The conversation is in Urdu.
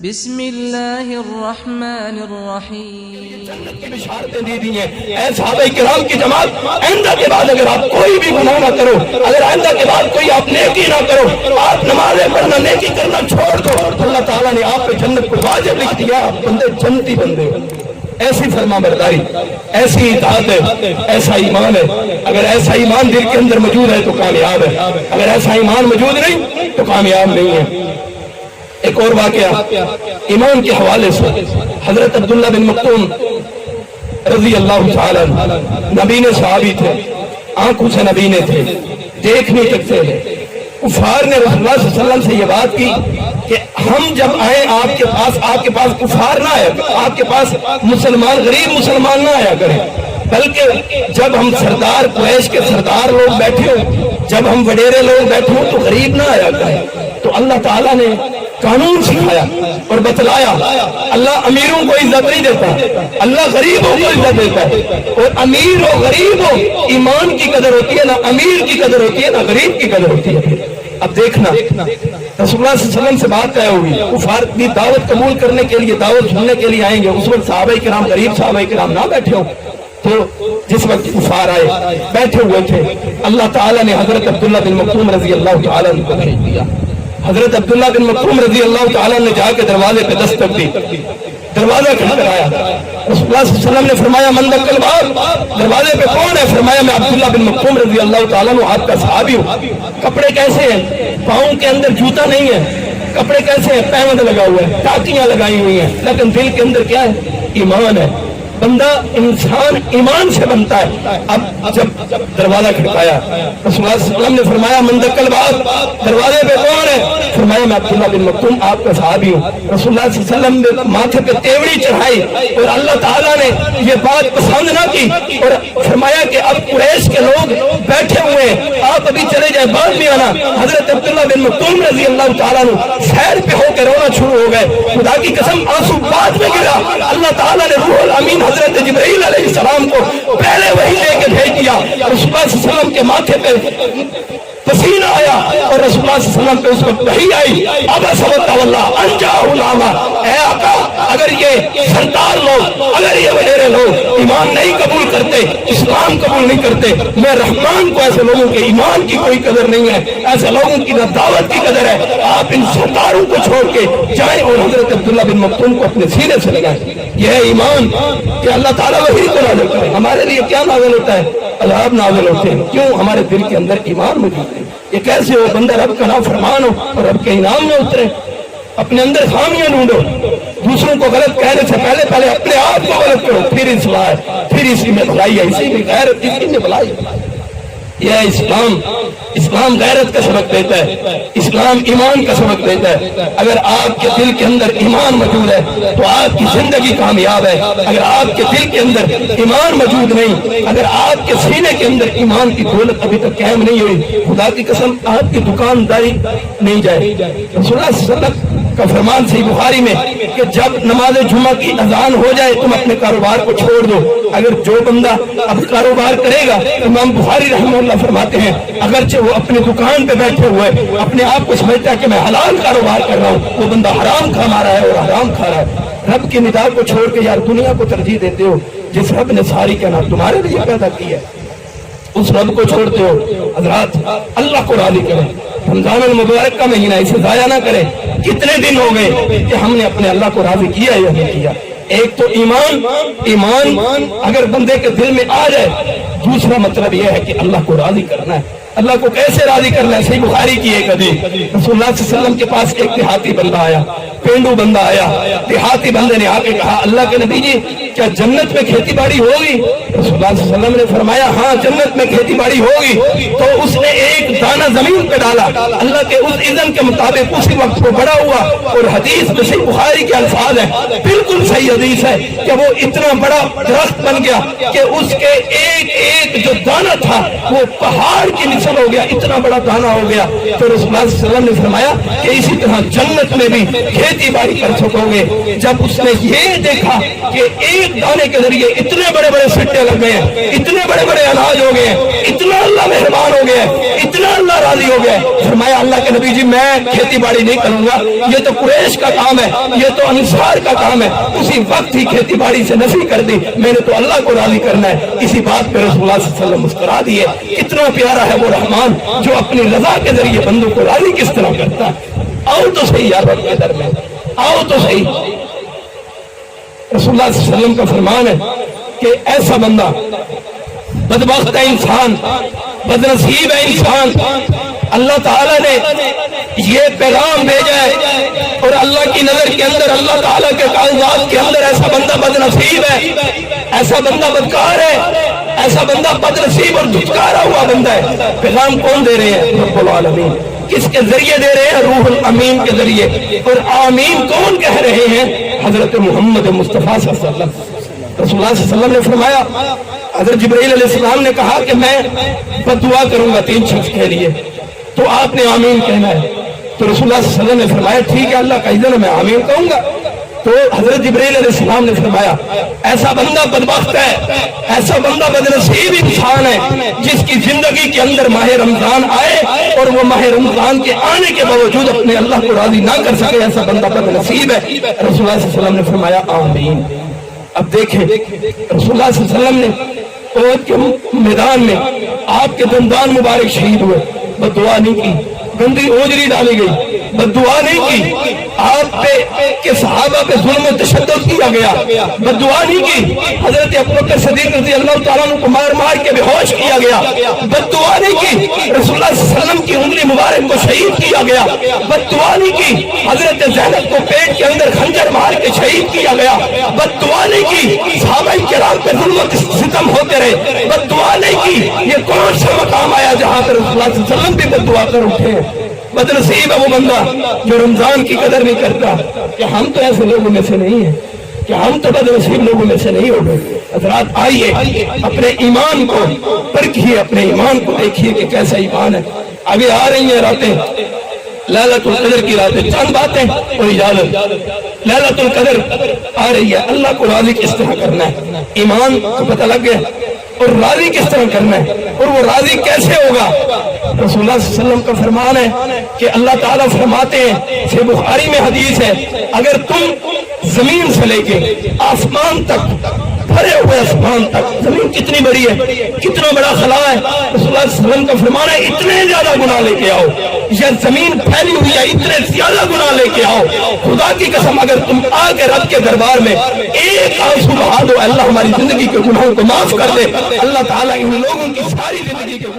بسم اللہ الرحمن الرحیم۔ جنت کی بشارتیں دی دی ہیں۔ اے صحابہ کرام کی جماعت، آئندہ کے بعد اگر آپ کوئی بھی گناہ نہ کرو، اگر آئندہ کے بعد کوئی آپ نیکی نہ کرو، آپ نمازیں پڑھنا نیکی کرنا چھوڑ دو، اللہ تعالیٰ نے آپ پہ جنت کو واجب لکھ دیا، آپ بندے جنتی بندے۔ ایسی فرما برداری، ایسی اطاعت ہے، ایسا ایمان ہے۔ اگر ایسا ایمان دل کے اندر موجود ہے تو کامیاب ہے، اگر ایسا ایمان موجود نہیں تو کامیاب نہیں ہے۔ ایک اور واقعہ ایمان کے حوالے سے، حضرت عبداللہ بن مکتوم رضی اللہ تعالی نبی نے صحابی تھے، آنکھوں سے نبی نے تھے، دیکھ نہیں سکتے تھے۔ کفار نے رسول اللہ صلی اللہ علیہ وسلم سے یہ بات کی کہ ہم جب آئیں آپ کے پاس کفار نہ آیا، آپ کے پاس مسلمان غریب مسلمان نہ آیا کریں، بلکہ جب ہم سردار قریش کے سردار لوگ بیٹھے ہوں، جب ہم وڈیرے لوگ بیٹھے ہوں تو غریب نہ آیا کریں۔ تو اللہ تعالیٰ نے قانون سکھایا اور بتلایا، اللہ امیروں کو عزت نہیں دیتا، اللہ غریبوں کو عزت دیتا ہے، اور امیر ہو غریب ہو ایمان کی قدر ہوتی ہے، نہ امیر کی قدر ہوتی ہے نہ غریب کی قدر ہوتی ہے۔ اب دیکھنا رسول اللہ صلی اللہ علیہ وسلم سے بات طے ہوئی، کفار کی دعوت قبول کرنے کے لیے، دعوت سننے کے لیے آئیں گے، اس وقت صحابہ کرام غریب صحابہ کرام نہ بیٹھے ہوں، تو جس وقت کفار آئے بیٹھے ہوئے تھے، اللہ تعالیٰ نے حضرت عبداللہ بن مکتوم رضی اللہ تعالیٰ عنہ کو بھیج دیا۔ حضرت عبداللہ بن مکتوم رضی اللہ تعالیٰ نے جا کے دروازے پہ دستک دی، دروازہ کھٹکھٹایا، رسول اللہ صلی اللہ علیہ وسلم نے فرمایا من دق الباب، دروازے پہ کون ہے؟ فرمایا میں عبداللہ بن مکتوم رضی اللہ تعالیٰ عنہ آپ کا صحابی ہوں۔ کپڑے کیسے ہیں؟ پاؤں کے اندر جوتا نہیں ہے، کپڑے کیسے ہیں؟ پیوند لگا ہوا ہے، ٹاکیاں لگائی ہوئی ہیں، لیکن دل کے اندر کیا ہے؟ ایمان ہے۔ بندہ انسان ایمان سے بنتا ہے۔ اب جب دروازہ کھٹکایا، رسول اللہ صلی اللہ علیہ وسلم نے فرمایا من دق الباب، دروازے پہ کون ہے؟ فرمایا میں عبداللہ بن مکتوم آپ کا صحابی ہوں۔ رسول اللہ صلی اللہ علیہ وسلم نے ماتھے پہ تیوڑی چڑھائی، اور اللہ تعالیٰ نے یہ بات پسند نہ کی اور فرمایا کہ اب قریش کے لوگ بیٹھے ہوئے ہیں، آپ ابھی چلے جائیں، بعد میں آنا۔ حضرت عبداللہ بن مکتوم رضی اللہ تعالیٰ عنہ سیر پہ ہو کے رونا شروع ہو گئے، خدا کی قسم آنسو بعد میں گرا۔ اللہ تعالیٰ نے روح الامین حضرت جبرائیل علیہ السلام کو پہلے وحی لے کے بھیج دیا، رسول اللہ صلی اللہ علیہ وسلم کے ماتھے پہ پسینہ آیا، اور رسول اللہ صلی اللہ علیہ وسلم پہ اس وقت وحی آئی، ابا سبت واللہ انجاہ العامہ، اے آقا اگر یہ سردار لوگ، اگر یہ وڈیرے لوگ ایمان نہیں قبول کرتے، اسلام قبول نہیں کرتے، میں رحمان کو ایسے لوگوں کے ایمان کی کوئی قدر نہیں ہے، ایسے لوگوں کی نہ دعوت کی قدر ہے، آپ ان سرداروں کو چھوڑ کے جائیں اور حضرت عبداللہ بن مکتوم کو اپنے سینے سے لگائیں۔ یہ ہے ایمان کہ اللہ تعالیٰ وحی کو نازل کرے۔ ہمارے لیے کیا نازل ہوتا ہے؟ عذاب نازل ہوتے ہیں، کیوں؟ ہمارے دل کے اندر ایمان موجود ہے۔ یہ کیسے ہو بندہ رب کا نافرمان ہو اور رب کے انعام میں اترے؟ اپنے اندر خامیاں ڈھونڈو، دوسروں کو غلط کہنے سے پہلے اپنے آپ کو غلط کرو، پھر اصلاح ہے، پھر اسی میں بھلائی ہے، اسی میں غیرت، اسی میں بھلائی ہے۔ یہ اسلام غیرت کا سبق دیتا ہے، اسلام ایمان کا سبق دیتا ہے۔ اگر آپ کے دل کے اندر ایمان موجود ہے تو آپ کی زندگی کامیاب ہے۔ اگر آپ کے دل کے اندر ایمان موجود نہیں، اگر آپ کے سینے کے اندر ایمان کی دولت ابھی تک قائم نہیں ہوئی، خدا کی قسم آپ کی دکانداری نہیں جائے۔ رسول اللہ صلی اللہ علیہ وسلم کا فرمان صحیح بخاری میں کہ جب نماز جمعہ کی اذان ہو جائے تم اپنے کاروبار کو چھوڑ دو۔ اگر جو بندہ اب کاروبار کرے گا، امام بخاری رحمہ اللہ فرماتے ہیں اگرچہ وہ اپنے دکان پہ بیٹھے ہوئے اپنے آپ کو سمجھتا ہے کہ میں حلال کاروبار کر رہا ہوں، وہ بندہ حرام کھا رہا ہے اور حرام کھا رہا ہے۔ رب کی ندا کو چھوڑ کے یار دنیا کو ترجیح دیتے ہو، جس رب نے ساری کائنات تمہارے لیے پیدا کی ہے اس رب کو چھوڑتے ہو۔ حضرات اللہ کو راضی کریں، رمضان المبارک کا مہینہ اسے ضائع نہ کریں۔ کتنے دن ہو گئے کہ ہم نے اپنے اللہ کو راضی کیا یا نہیں کیا؟ ایک تو ایمان اگر بندے کے دل میں آ جائے، دوسرا مطلب یہ ہے کہ اللہ کو راضی کرنا ہے۔ اللہ کو کیسے راضی کرنا ہے؟ صحیح بخاری کی ایک حدیث، رسول اللہ صلی اللہ علیہ وسلم کے پاس ایک دیہاتی بندہ آیا، پینڈو بندہ آیا، دیہاتی بندے نے آ کے کہا اللہ کے نبی جی کیا جنت میں کھیتی باڑی ہوگی؟ رسول اللہ صلی اللہ علیہ وسلم نے فرمایا ہاں جنت میں کھیتی باڑی ہوگی۔ تو اس نے ایک دانہ زمین پہ ڈالا، اللہ کے اس اذن کے مطابق اسی وقت وہ بڑا ہوا، اور حدیث میں صحیح بخاری کے الفاظ ہیں، بالکل صحیح حدیث ہے کہ وہ اتنا بڑا درخت بن گیا کہ اس کے ایک ایک جو دانہ تھا وہ پہاڑ کی نسل ہو گیا، اتنا بڑا دانہ ہو گیا۔ تو رسول اللہ صلی اللہ علیہ وسلم نے فرمایا کہ اسی طرح جنت میں بھی کھیتی باڑی کر سکو گے۔ جب اس نے یہ دیکھا کہ ایک ایک دانے کے ذریعے اتنے بڑے بڑے سٹے لگ گئے ہیں, اتنے بڑے بڑے اناج ہو گئے ہیں, اتنا اللہ مہربان ہو گیا ہے, اتنا اللہ راضی ہو گیا ہے. فرمایا اللہ کے نبی جی میں کھیتی باڑی نہیں کروں گا, یہ تو قریش کا کام ہے, یہ تو انصار کا کام ہے. اسی وقت ہی کھیتی باڑی سے نفی کر دی, میں نے تو اللہ کو راضی کرنا ہے. اسی بات پہ رسول اللہ صلی اللہ علیہ وسلم مسکرا دیے. اتنا پیارا ہے وہ رحمان جو اپنی رضا کے ذریعے بندوں کو راضی کس طرح کرتا ہے. آؤ تو صحیح یار رب کے در میں, آؤ تو صحیح. رسول اللہ صلی اللہ علیہ وسلم کا فرمان ہے کہ ایسا بندہ بدبخت ہے انسان, بدنصیب ہے انسان, اللہ تعالیٰ نے یہ پیغام بھیجا ہے اور اللہ کی نظر کے اندر, اللہ تعالیٰ کے کاغذات کے اندر ایسا بندہ بدنصیب ہے, ایسا بندہ بدکار ہے, ایسا بندہ بدنصیب اور دھتکارا ہوا بندہ ہے. پیغام کون دے رہے ہیں؟ رب العالمین. کس کے ذریعے دے رہے ہیں؟ روح الامین کے ذریعے. اور آمین کون کہہ رہے ہیں؟ حضرت محمد مصطفیٰ صلی اللہ علیہ وسلم. رسول اللہ صلی اللہ علیہ وسلم نے فرمایا, حضرت جبرائیل علیہ السلام نے کہا کہ میں بد دعا کروں گا 3 شخص کے لیے, تو آپ نے آمین کہنا ہے. تو رسول اللہ صلی اللہ علیہ وسلم نے فرمایا ٹھیک ہے اللہ کا اذن ہے, میں آمین کہوں گا. تو حضرت جبرائیل علیہ السلام نے فرمایا ایسا بندہ بدبخت ہے, ایسا بندہ بدنصیب انسان ہے جس کی زندگی کے اندر ماہ رمضان آئے اور وہ ماہ رمضان کے آنے کے باوجود اپنے اللہ کو راضی نہ کر سکے, ایسا بندہ بدنصیب ہے. رسول اللہ صلی اللہ علیہ وسلم نے فرمایا آمین. اب دیکھیں رسول اللہ صلی اللہ علیہ وسلم نے احد کے میدان میں آپ کے دندان مبارک شہید ہوئے, بد دعا نہیں کی, گندی اوجری ڈالی گئی, بد دعا نہیں کی. آپ پہ کہ صحابہ پہ ظلم و تشدد کیا گیا, بد دعا نہیں کی. حضرت ابوبکر صدیق رضی اللہ تعالیٰ عنہ کو مار مار کے بے ہوش کیا گیا, بد دعا نہیں کی. رسول اللہ صلی اللہ علیہ وسلم کی انگلی مبارک کو شہید کیا گیا, بد دعا نہیں کی. حضرت زینب کو پیٹ کے اندر خنجر مار کے شہید کیا گیا, بد دعا نہیں کی. صحابہ کرام پہ ظلم و ستم ہوتے رہے, بد دعا نہیں کی. یہ کون سا مقام آیا جہاں پر رسول اللہ صلی اللہ علیہ وسلم بھی بد دعا کر اٹھے ہیں؟ بدنصیب ہے وہ بندہ جو رمضان کی قدر نہیں کرتا. کہ ہم تو ایسے لوگوں میں سے نہیں ہیں, کہ ہم تو بدنصیب لوگوں میں سے نہیں ہو گئے. حضرات آئیے اپنے ایمان کو پرکھیے, اپنے ایمان کو دیکھیے کہ کیسا ایمان ہے. آگے آ رہی ہیں راتیں, لیلۃ القدر کی راتیں, چند باتیں اور اجازت. لیلۃ القدر آ رہی ہے, اللہ کو راضی کس طرح کرنا ہے, ایمان کو پتہ لگ گیا, اور راضی کس طرح کرنا ہے, اور وہ راضی کیسے ہوگا. رسول اللہ صلی اللہ علیہ وسلم کا فرمان ہے کہ اللہ تعالیٰ فرماتے ہیں, صحیح بخاری میں حدیث ہے, اگر تم زمین سے لے کے آسمان تک, بھرے ہوئے آسمان تک, زمین کتنی بڑی ہے, کتنا بڑا خلا ہے, رسول اللہ صلی اللہ علیہ وسلم کا فرمان ہے اتنے زیادہ گناہ لے کے آؤ. یہ زمین پھیلی ہوئی ہے, اتنے زیادہ گناہ لے کے آؤ. خدا کی قسم اگر تم آ کے رب کے دربار میں ایک آنسو بہا دو, اللہ ہماری زندگی کے گناہوں کو معاف کر دے, اللہ تعالیٰ ان لوگوں کی ساری زندگی کے